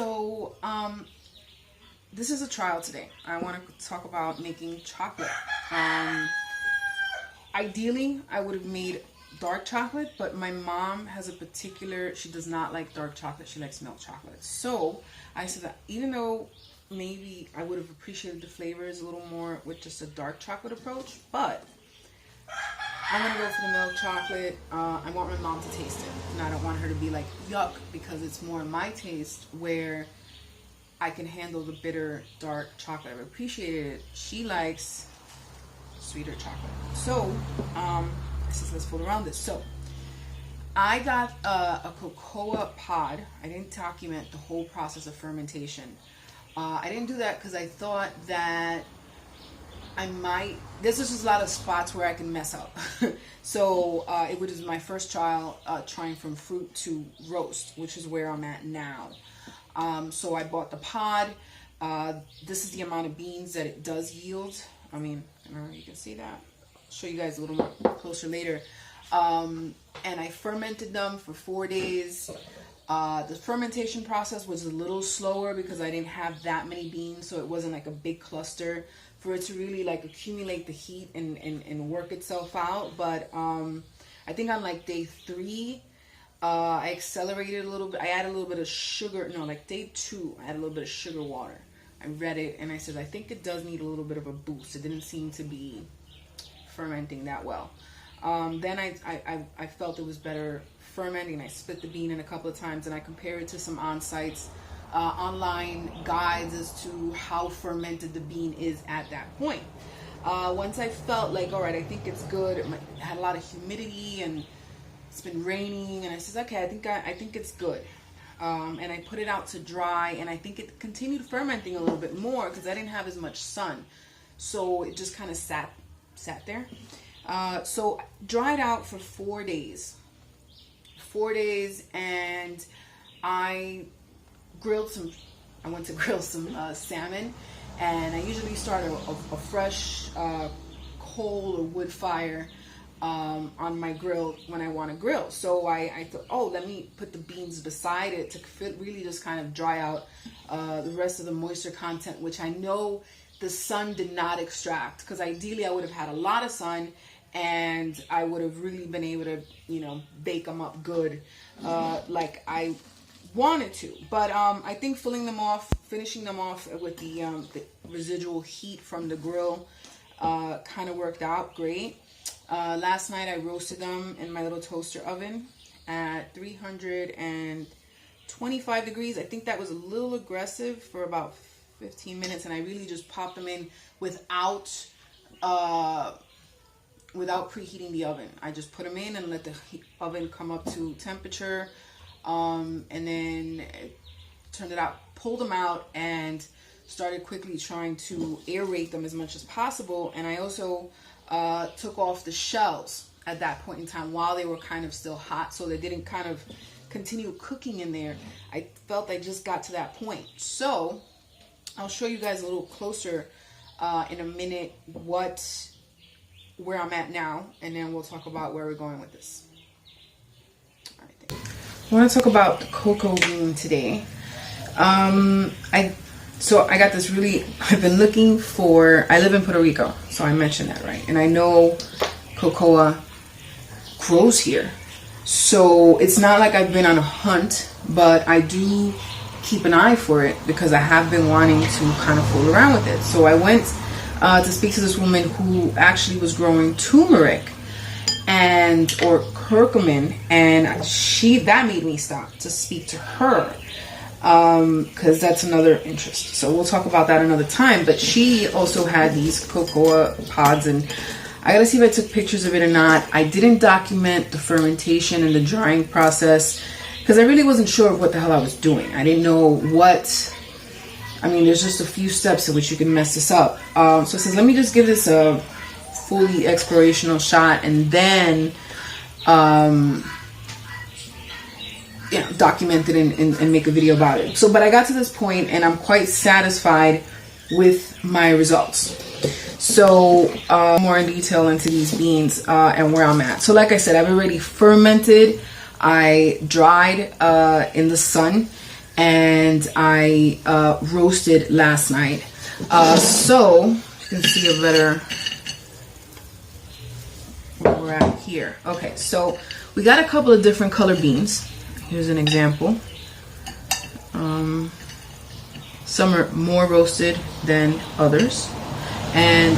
So, this is a trial today. I want to talk about making chocolate. Ideally, I would have made dark chocolate, but my mom has a particular, she does not like dark chocolate, she likes milk chocolate. So, I said that even though maybe I would have appreciated the flavors a little more with just a dark chocolate approach, but I'm going to go for the milk chocolate. I want my mom to taste it, and I don't want her to be like, yuck, because it's more my taste where I can handle the bitter, dark chocolate. I've appreciated it. She likes sweeter chocolate. So, I said, let's fool around this. So, I got a cocoa pod. I didn't document the whole process of fermentation. I didn't do that because I thought that I might, there's just a lot of spots where I can mess up. So it was my first trial trying from fruit to roast, which is where I'm at now. So I bought the pod. This is the amount of beans that it does yield. I mean, I don't know if you can see that. I'll show you guys a little more closer later. And I fermented them for 4 days. The fermentation process was a little slower because I didn't have that many beans, so it wasn't like a big cluster for it to really like accumulate the heat and work itself out. But I think on like day 3, I accelerated a little bit. I added a little bit of sugar. No, like day 2, I added a little bit of sugar water. I read it and I said, I think it does need a little bit of a boost. It didn't seem to be fermenting that well. Then I felt it was better fermenting. I split the bean in a couple of times and I compared it to some online guides as to how fermented the bean is at that point. Once I felt like, all right, I think it's good. It had a lot of humidity and it's been raining, and I said, okay, I think it's good. And I put it out to dry, and I think it continued fermenting a little bit more because I didn't have as much sun, so it just kind of sat there. So dried out for 4 days. 4 days, and I went to grill some salmon, and I usually start a fresh coal or wood fire on my grill when I want to grill. So I thought, oh, let me put the beans beside it to really just kind of dry out the rest of the moisture content, which I know the sun did not extract, because ideally I would have had a lot of sun and I would have really been able to, bake them up good like I wanted to. But I think finishing them off with the residual heat from the grill kind of worked out great. Last night I roasted them in my little toaster oven at 325 degrees. I think that was a little aggressive for about 15 minutes, and I really just popped them in without preheating the oven. I just put them in and let the oven come up to temperature, and then turned it out, pulled them out, and started quickly trying to aerate them as much as possible. And I also took off the shells at that point in time while they were kind of still hot, so they didn't kind of continue cooking in there. I felt I just got to that point. So I'll show you guys a little closer in a minute where I'm at now, and then we'll talk about where we're going with this. All right, I want to talk about the cocoa bean today. So I got this I've been looking for, I live in Puerto Rico, so I mentioned that, right? And I know cocoa grows here. So it's not like I've been on a hunt, but I do keep an eye for it because I have been wanting to kind of fool around with it. So I went to speak to this woman who actually was growing turmeric or curcumin, and that made me stop to speak to her. Because that's another interest. So we'll talk about that another time. But she also had these cocoa pods, and I gotta see if I took pictures of it or not. I didn't document the fermentation and the drying process because I really wasn't sure of what the hell I was doing. I didn't know there's just a few steps in which you can mess this up. So it says, let me just give this a fully explorational shot, and then document it and make a video about it. So, but I got to this point and I'm quite satisfied with my results. So, more in detail into these beans and where I'm at. So, like I said, I've already fermented. I dried in the sun, and I roasted last night. So you can see a better where we're at here. Okay, so we got a couple of different color beans. Here's an example. Some are more roasted than others, and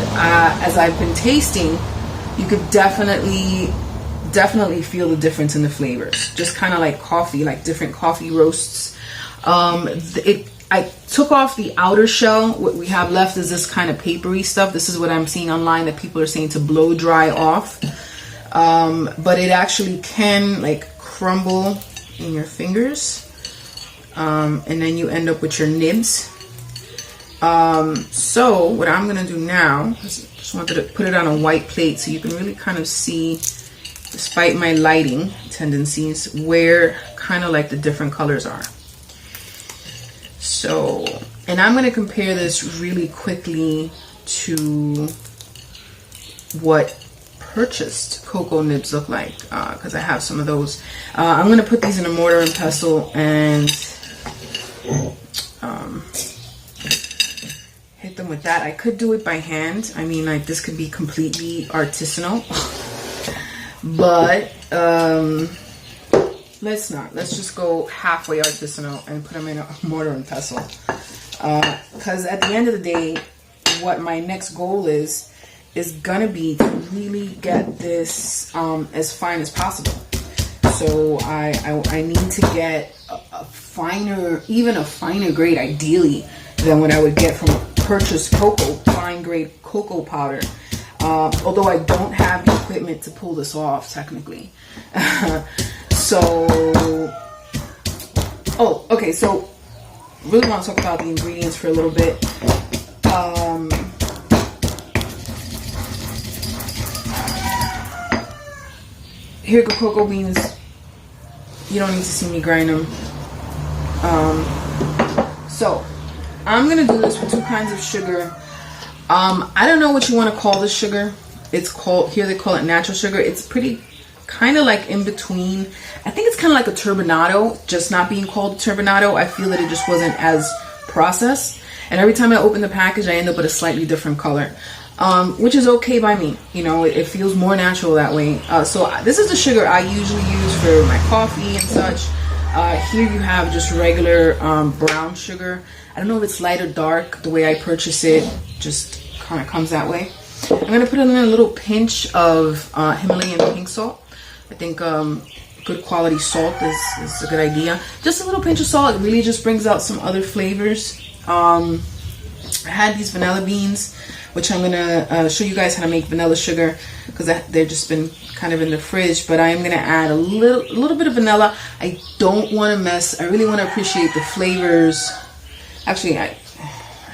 as I've been tasting, you could definitely feel the difference in the flavors. Just kind of like coffee, like different coffee roasts. I took off the outer shell. What we have left is this kind of papery stuff. This is what I'm seeing online that people are saying to blow dry off. But it actually can like crumble in your fingers. And then you end up with your nibs. So what I'm gonna do now is just wanted to put it on a white plate so you can really kind of see, despite my lighting tendencies, where kind of like the different colors are. So, and I'm going to compare this really quickly to what purchased cocoa nibs look like, because I have some of those. I'm going to put these in a mortar and pestle and hit them with that. I could do it by hand. I mean, like, this could be completely artisanal. But let's not. Let's just go halfway artisanal and put them in a mortar and pestle. Because at the end of the day, what my next goal is gonna be to really get this as fine as possible. So I need to get a finer, even a finer grade, ideally, than what I would get from a purchased cocoa, fine grade cocoa powder. Although I don't have the equipment to pull this off, technically. So, okay, so really want to talk about the ingredients for a little bit. Here go cocoa beans. You don't need to see me grind them. So, I'm going to do this with 2 kinds of sugar. I don't know what you want to call this sugar. It's called, here they call it natural sugar. It's pretty kind of like in between. I think it's kind of like a turbinado, just not being called turbinado. I feel that it just wasn't as processed. And every time I open the package, I end up with a slightly different color, which is okay by me. You know, it feels more natural that way. So this is the sugar I usually use for my coffee and such. Here you have just regular brown sugar. I don't know if it's light or dark. The way I purchase it just kind of comes that way. I'm going to put in a little pinch of Himalayan pink salt. I think good quality salt is a good idea. Just a little pinch of salt. It really just brings out some other flavors. I had these vanilla beans, which I'm going to show you guys how to make vanilla sugar, because they've just been kind of in the fridge. But I'm going to add a little bit of vanilla. I don't want to mess. I really want to appreciate the flavors. Actually, I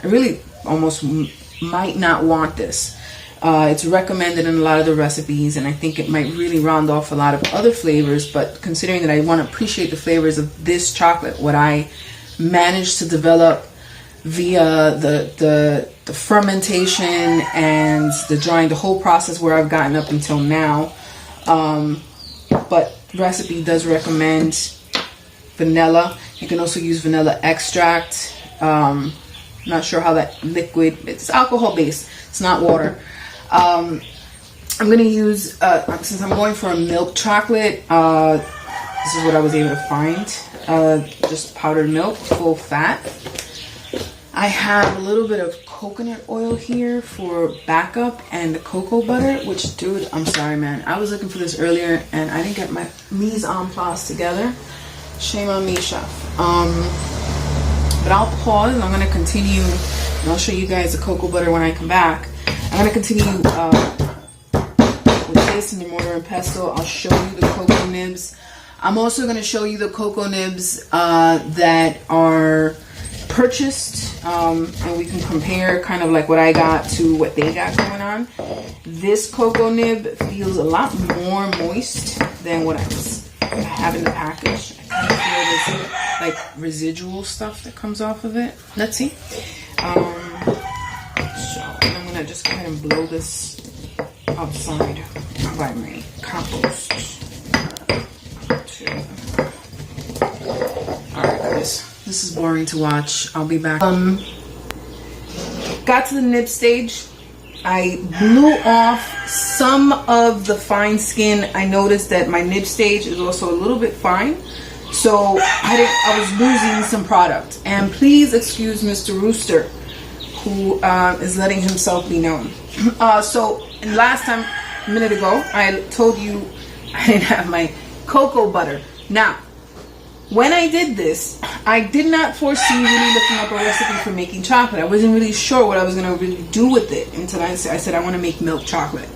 really almost might not want this. It's recommended in a lot of the recipes, and I think it might really round off a lot of other flavors. But considering that I want to appreciate the flavors of this chocolate, what I managed to develop via the fermentation and the drying, the whole process where I've gotten up until now. But recipe does recommend vanilla. You can also use vanilla extract. Not sure how that liquid, it's alcohol based, it's not water. I'm going to use, since I'm going for a milk chocolate, this is what I was able to find. Just powdered milk, full fat. I have a little bit of coconut oil here for backup, and the cocoa butter, which, dude, I'm sorry, man. I was looking for this earlier, and I didn't get my mise en place together. Shame on me, chef. But I'll pause, and I'm going to continue, and I'll show you guys the cocoa butter when I come back. I'm going to continue with this in the mortar and pestle. I'll show you the cocoa nibs. I'm also going to show you the cocoa nibs that are purchased, and we can compare kind of like what I got to what they got going on. This cocoa nib feels a lot more moist than what I have in the package. I kind of feel this like residual stuff that comes off of it. Let's see. So I'm gonna just go ahead and blow this outside by my compost. Alright guys, This is boring to watch. I'll be back. Got to the nib stage. I blew off some of the fine skin. I noticed that my nib stage is also a little bit fine. So I was losing some product. And please excuse Mr. Rooster, who is letting himself be known. So last time, a minute ago, I told you I didn't have my cocoa butter. Now, when I did this, I did not foresee really looking up a recipe for making chocolate. I wasn't really sure what I was going to really do with it until I said I want to make milk chocolate.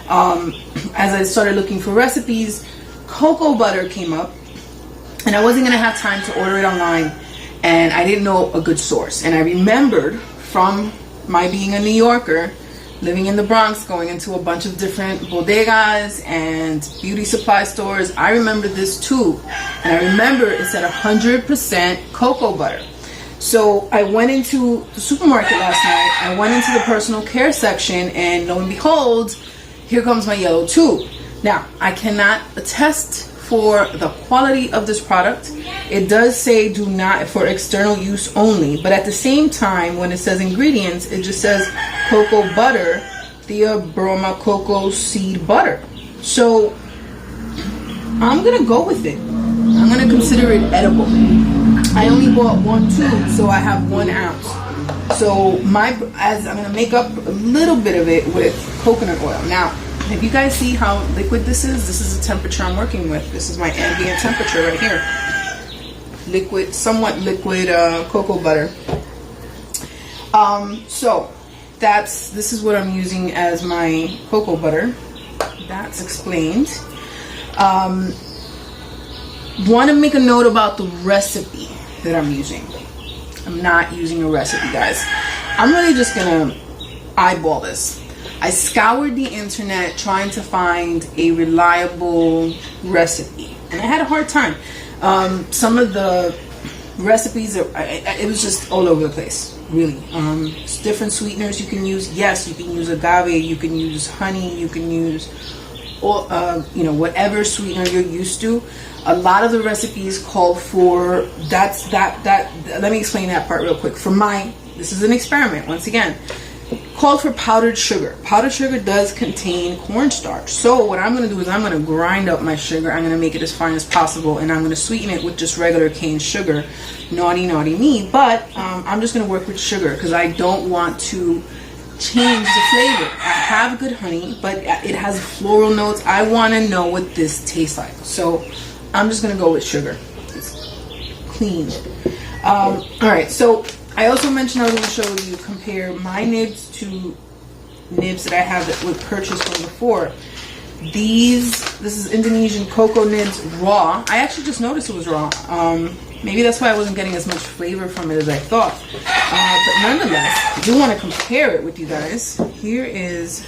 As I started looking for recipes, cocoa butter came up, and I wasn't going to have time to order it online, and I didn't know a good source. And I remembered from my being a New Yorker, living in the Bronx, going into a bunch of different bodegas and beauty supply stores, I remember this too. And I remember it said 100% cocoa butter. So I went into the supermarket last night, I went into the personal care section, and lo and behold, here comes my yellow tube. Now, I cannot attest for the quality of this product. It does say do not, for external use only, but at the same time, when it says ingredients, it just says cocoa butter, Thea Broma cocoa seed butter. So I'm gonna go with it. I'm gonna consider it edible. I only bought one tube, so I have 1 ounce. So I'm gonna make up a little bit of it with coconut oil. Now, if you guys see how liquid this is the temperature I'm working with. This is my ambient temperature right here. Liquid, somewhat liquid cocoa butter. So this is what I'm using as my cocoa butter. That's explained. Want to make a note about the recipe that I'm using. I'm not using a recipe, guys. I'm really just gonna eyeball this. I scoured the internet trying to find a reliable recipe, and I had a hard time. Some of the recipes, it was just all over the place, really. Different sweeteners you can use. Yes, you can use agave, you can use honey, you can use, whatever sweetener you're used to. A lot of the recipes call for that. Let me explain that part real quick. This is an experiment, once again. Called for powdered sugar. Powdered sugar does contain cornstarch. So what I'm going to do is I'm going to grind up my sugar. I'm going to make it as fine as possible, and I'm going to sweeten it with just regular cane sugar. Naughty me. But I'm just going to work with sugar because I don't want to change the flavor. I have good honey, but it has floral notes. I want to know what this tastes like. So I'm just going to go with sugar. It's clean. All right, so I also mentioned I was going to show you, compare my nibs to nibs that I have that were purchased from before. This is Indonesian cocoa nibs raw. I actually just noticed it was raw. Maybe that's why I wasn't getting as much flavor from it as I thought. But nonetheless, I do want to compare it with you guys. Here is,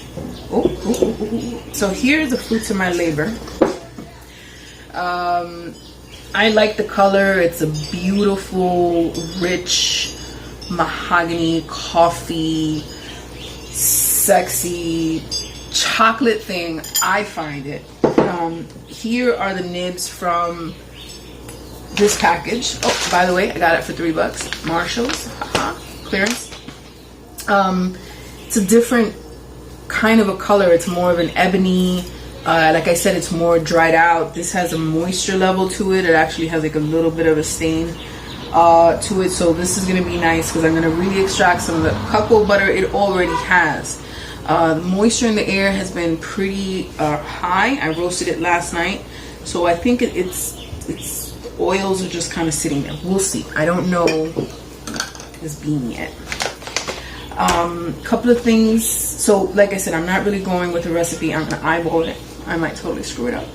so here's the fruits of my labor. I like the color. It's a beautiful, rich, mahogany, coffee, sexy, chocolate thing. I find it. Here are the nibs from this package. Oh, by the way, I got it for $3. Marshalls, clearance. It's a different kind of a color. It's more of an ebony. Like I said, it's more dried out. This has a moisture level to it. It actually has like a little bit of a stain to it. So this is going to be nice because I'm going to really extract some of the cocoa butter it already has. The moisture in the air has been pretty high. I roasted it last night. So I think it's oils are just kind of sitting there. We'll see. I don't know this bean yet. Couple of things. So like I said, I'm not really going with the recipe. I'm going to eyeball it. I might totally screw it up.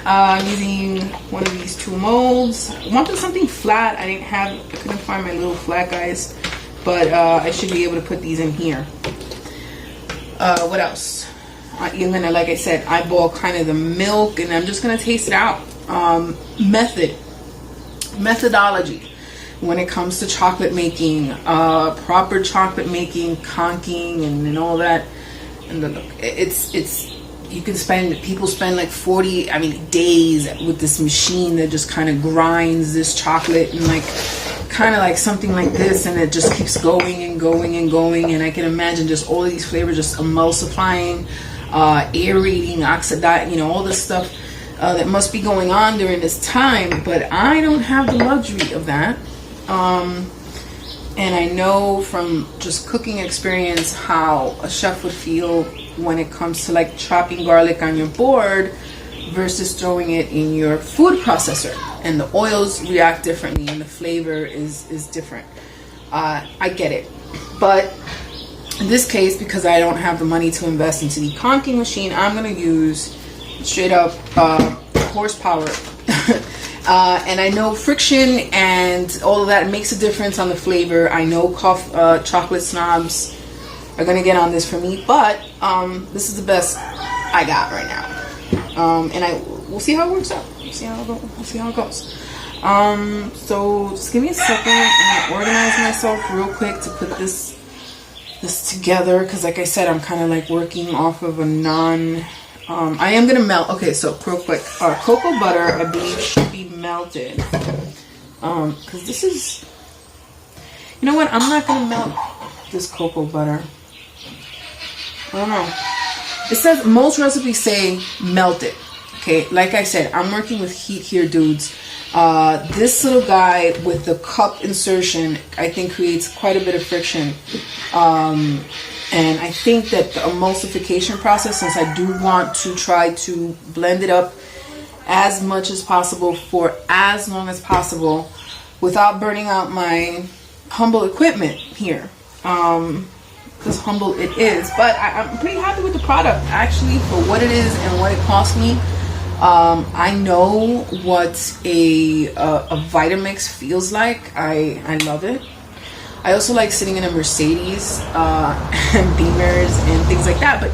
I'm using one of these 2 molds. I wanted something flat. I couldn't find my little flat guys, but I should be able to put these in here. What else? You're gonna, like I said, eyeball kind of the milk, and I'm just gonna taste it out. Methodology when it comes to chocolate making, proper chocolate making, conking, and all that. And it's people spend like 40, days with this machine that just kind of grinds this chocolate, and like kind of like something like this, and it just keeps going and going and going. And I can imagine just all of these flavors just emulsifying, aerating, oxidizing, all this stuff that must be going on during this time. But I don't have the luxury of that. And I know from just cooking experience how a chef would feel when it comes to like chopping garlic on your board versus throwing it in your food processor. And the oils react differently and the flavor is different. I get it. But in this case, because I don't have the money to invest into the conking machine, I'm going to use straight up horsepower. And I know friction and all of that makes a difference on the flavor. I know chocolate snobs are gonna get on this for me, but this is the best I got right now. And we'll see how it works out. We'll see how it goes. So just give me a second. I'm gonna organize myself real quick to put this together, because like I said, I'm kind of like working off of a I am gonna melt. Okay, so real quick, cocoa butter I believe should be melted. Because this is, you know what? I'm not gonna melt this cocoa butter. I don't know. It says most recipes say melt it. Okay, like I said, I'm working with heat here, dudes. This little guy with the cup insertion, I think creates quite a bit of friction. And I think that the emulsification process, since I do want to try to blend it up as much as possible for as long as possible without burning out my humble equipment here. Because humble it is. But I'm pretty happy with the product, actually, for what it is and what it cost me. I know what a Vitamix feels like. I love it. I also like sitting in a Mercedes and Beamers and things like that, but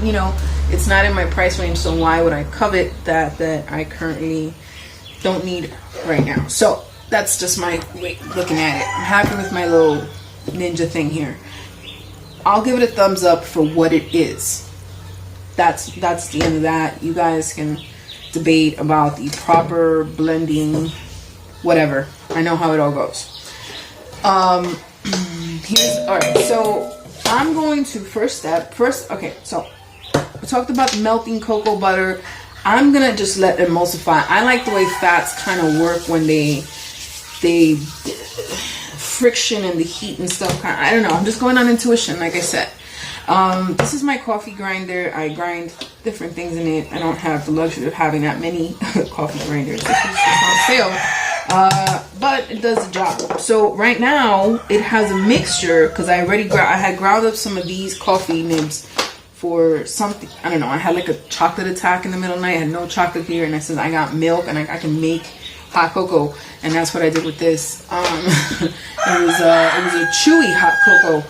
it's not in my price range, so why would I covet that I currently don't need right now? So that's just my way of looking at it. I'm happy with my little ninja thing here. I'll give it a thumbs up for what it is. That's the end of that. You guys can debate about the proper blending, whatever. I know how it all goes. Alright, so I'm going to okay, so we talked about melting cocoa butter. I'm gonna just let it emulsify. I like the way fats kind of work when they friction and the heat and stuff. I don't know, I'm just going on intuition, like I said. This is my coffee grinder. I grind different things in it. I don't have the luxury of having that many coffee grinders. This is just on sale. But it does the job. So right now it has a mixture, because I had ground up some of these coffee nibs for something. I don't know. I had like a chocolate attack in the middle of the night. I had no chocolate here, and I said I got milk and I can make hot cocoa, and that's what I did with this. It was a chewy hot cocoa.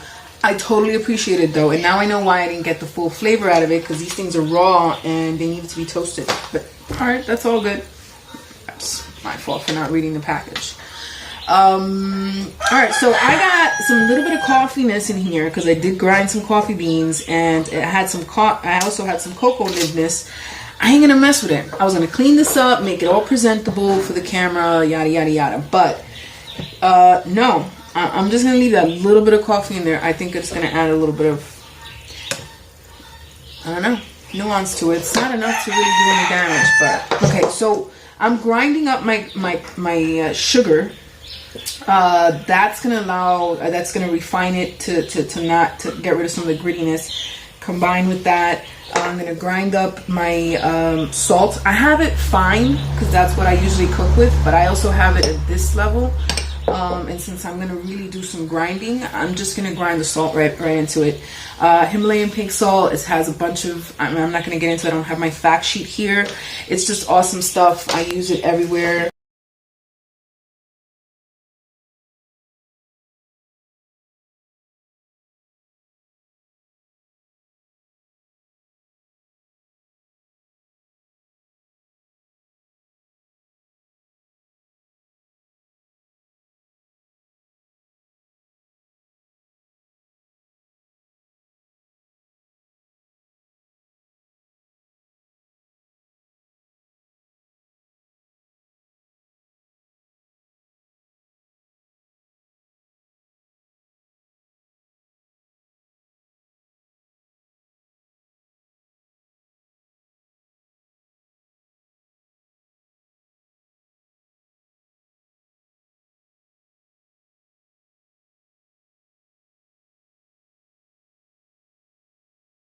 I totally appreciate it though, and now I know why I didn't get the full flavor out of it, because these things are raw and they needed to be toasted. But all right, that's all good. That's my fault for not reading the package. All right, so I got some little bit of coffeeness in here because I did grind some coffee beans, and it had some I also had some cocoa nibness. I ain't gonna mess with it. I was gonna clean this up, make it all presentable for the camera, yada yada yada. But no, I'm just gonna leave that little bit of coffee in there. I think it's gonna add a little bit of, I don't know, nuance to it. It's not enough to really do any damage, but okay. So I'm grinding up my sugar. That's gonna refine it to get rid of some of the grittiness. Combined with that, I'm gonna grind up my salt. I have it fine because that's what I usually cook with, but I also have it at this level. And since I'm gonna really do some grinding, I'm just gonna grind the salt right into it. Himalayan pink salt. It has a bunch of. I'm not gonna get into it. I don't have my fact sheet here. It's just awesome stuff. I use it everywhere.